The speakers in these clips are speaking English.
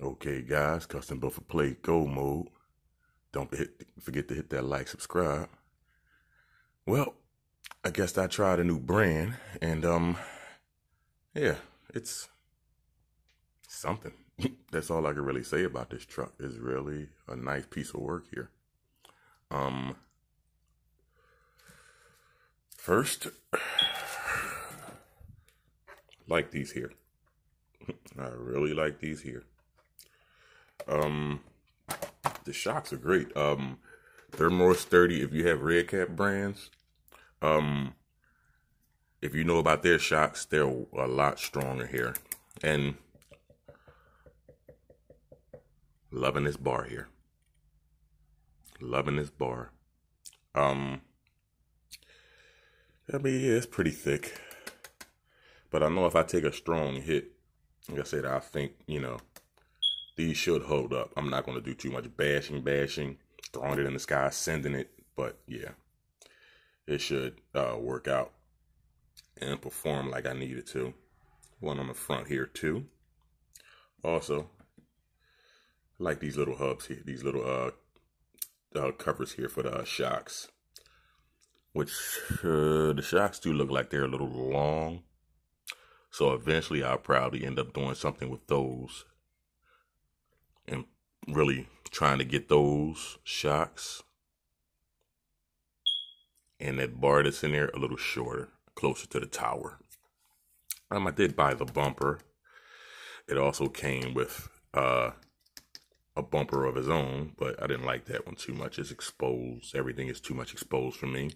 Okay, guys, custom built for play go mode. Don't forget to hit that like, subscribe. Well, I guess I tried a new brand, and yeah, it's something. That's all I can really say about this truck. It's really a nice piece of work here. First, like these here. I really like these here. The shocks are great. They're more sturdy if you have red cap brands. If you know about their shocks, they're a lot stronger here. And loving this bar here. Loving this bar. I mean, yeah, it's pretty thick. But I know if I take a strong hit, like I said, I think, these should hold up. I'm not going to do too much bashing, throwing it in the sky, sending it. But yeah, it should work out and perform like I need it to. One on the front here too. Also, I like these little hubs here, these little covers here for the shocks. Which the shocks do look like they're a little long. So eventually I'll probably end up doing something with those. And really trying to get those shocks and that bar that's in there a little shorter, closer to the tower. I did buy the bumper. It also came with a bumper of its own, but I didn't like that one too much. It's exposed. Everything is too much exposed for me.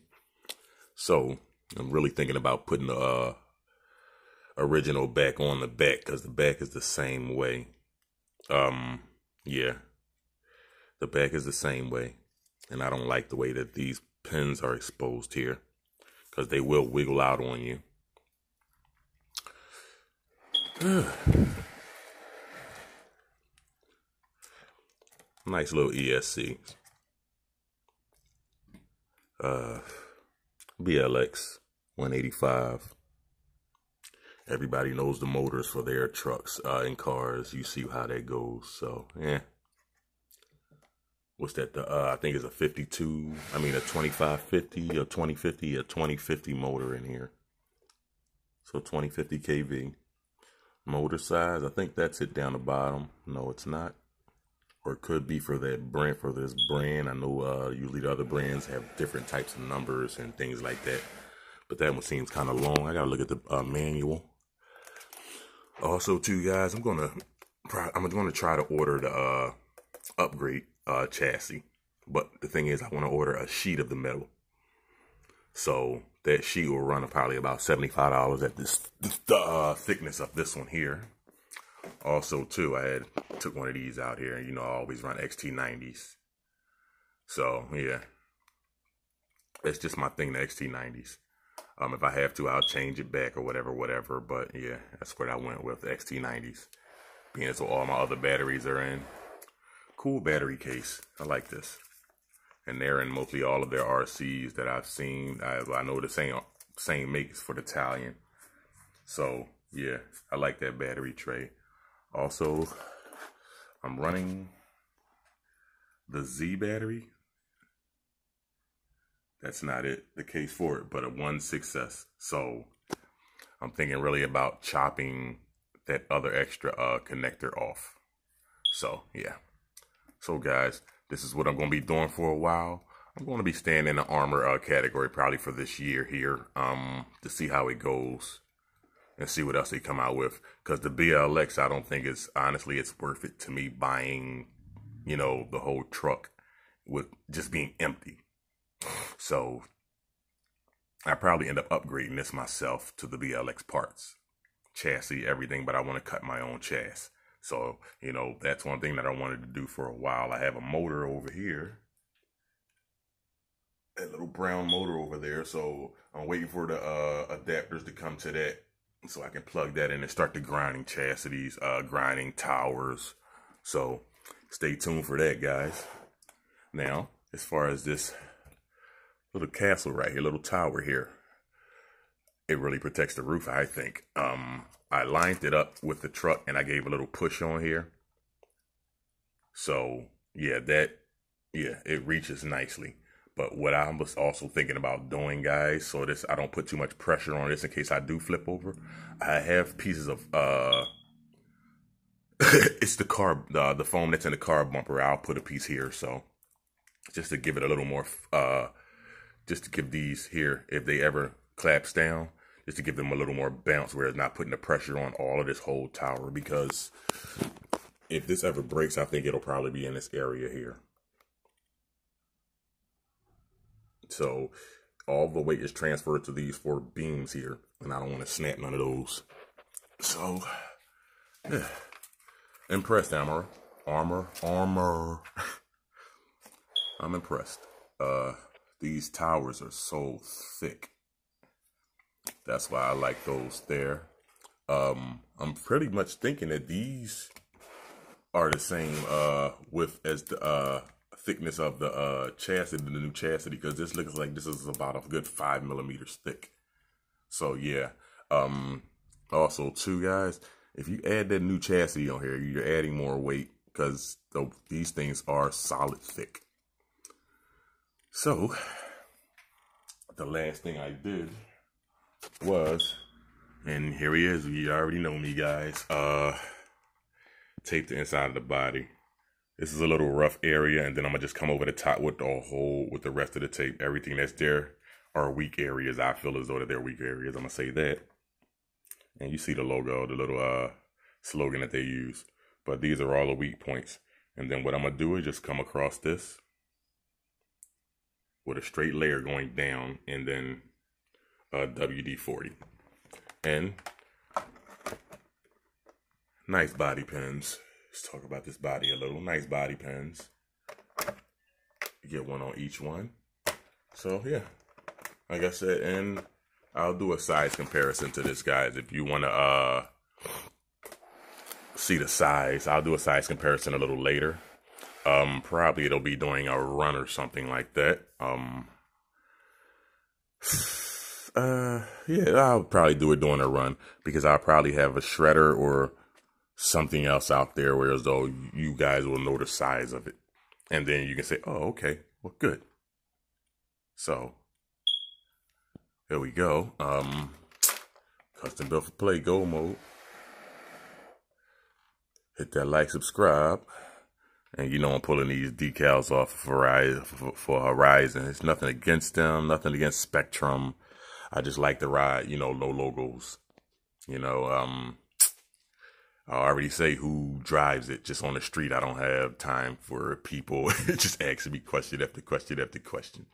So I'm really thinking about putting the original back on the back, because the back is the same way. Yeah, the back is the same way, and I don't like the way that these pins are exposed here, because they will wiggle out on you. Nice little ESC. BLX 185. Everybody knows the motors for their trucks and cars. You see how that goes. So, yeah. What's that? I think it's a 52. I mean, a 2550, a 2050, a 2050 motor in here. So 2050 kV. Motor size, I think that's it down the bottom. No, it's not. Or it could be for that brand, for this brand. I know usually the other brands have different types of numbers and things like that. But that one seems kind of long. I gotta look at the manual. Also, too, guys, I'm gonna try to order the upgrade chassis. But the thing is, I want to order a sheet of the metal. So that sheet will run probably about $75 at the thickness of this one here. Also, too, I took one of these out here. I always run XT90s. So, yeah. It's just my thing, the XT90s. If I have to, I'll change it back or whatever. But, yeah, that's what I went with, the XT90s. Being as all my other batteries are in. Cool battery case. I like this. And they're in mostly all of their RCs that I've seen. I know the same makes for the Italian. So, yeah, I like that battery tray. Also, I'm running the Z battery. That's not it, the case for it, but a 1.6S. So, I'm thinking really about chopping that other extra connector off. So, yeah. So, guys, this is what I'm going to be doing for a while. I'm going to be staying in the Arrma category probably for this year here to see how it goes. And see what else they come out with. Because the BLX, I don't think honestly, it's worth it to me buying, the whole truck with just being empty. So, I probably end up upgrading this myself to the BLX parts. Chassis, everything, but I want to cut my own chassis. So, that's one thing that I wanted to do for a while. I have a motor over here. That little brown motor over there. So, I'm waiting for the adapters to come to that. So I can plug that in and start the grinding chassis, grinding towers. So stay tuned for that, guys. Now, as far as this little castle right here, little tower here, it really protects the roof, I think. I lined it up with the truck and I gave a little push on here. So yeah, it reaches nicely. But what I was also thinking about doing, guys, so this I don't put too much pressure on this in case I do flip over, I have pieces of it's the foam that's in the car bumper. I'll put a piece here, so just to give it a little more just to give these here, if they ever collapse down, just to give them a little more bounce where it's not putting the pressure on all of this whole tower, because if this ever breaks, I think it'll probably be in this area here. So all the weight is transferred to these 4 beams here, and I don't want to snap none of those. So, yeah. Impressed, Arrma. Arrma. I'm impressed. These towers are so thick. That's why I like those there. I'm pretty much thinking that these are the same width as the thickness of the chassis, the new chassis, because this looks like this is about a good 5 millimeters thick. So yeah. Also too, guys, if you add that new chassis on here, you're adding more weight because these things are solid thick. So the last thing I did was, and here he is, you already know me, guys, tape the inside of the body. This is a little rough area, and then I'm gonna just come over the top with the rest of the tape. Everything that's there are weak areas. I feel as though that they're weak areas. I'm gonna say that. And you see the logo, the little slogan that they use. But these are all the weak points. And then what I'm gonna do is just come across this with a straight layer going down, and then WD-40. And nice body pins. Let's talk about this body a little. Nice body pins. You get one on each one. So yeah, like I said, and I'll do a size comparison to this, guys. If you want to see the size, I'll do a size comparison a little later. Probably it'll be doing a run or something like that. Yeah, I'll probably do it during a run, because I'll probably have a shredder or something else out there where as though you guys will know the size of it. And then you can say, oh, okay, well, good. So here we go. Custom built for play, go mode. Hit that like, subscribe. And you know I'm pulling these decals off for Horizon. It's nothing against them, nothing against Spectrum. I just like to ride, you know, low logos. You know, I already say who drives it just on the street. I don't have time for people just asking me question after question after question.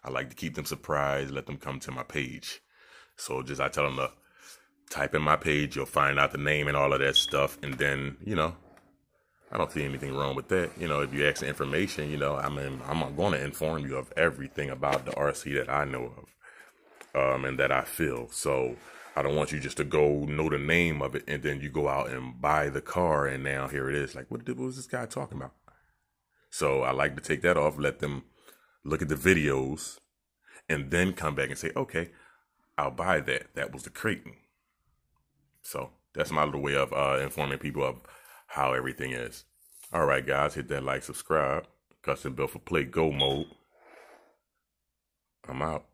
I like to keep them surprised, let them come to my page. So I tell them to type in my page, you'll find out the name and all of that stuff. And then, you know, I don't see anything wrong with that. You know, if you ask the information, you know, I'm going to inform you of everything about the RC that I know of, and that I feel. So I don't want you just to go know the name of it and then you go out and buy the car and now here it is. Like, what was this guy talking about? So I like to take that off, let them look at the videos, and then come back and say, okay, I'll buy that. That was the kraton. So that's my little way of informing people of how everything is. All right, guys, hit that like, subscribe. Custom built for play, go mode. I'm out.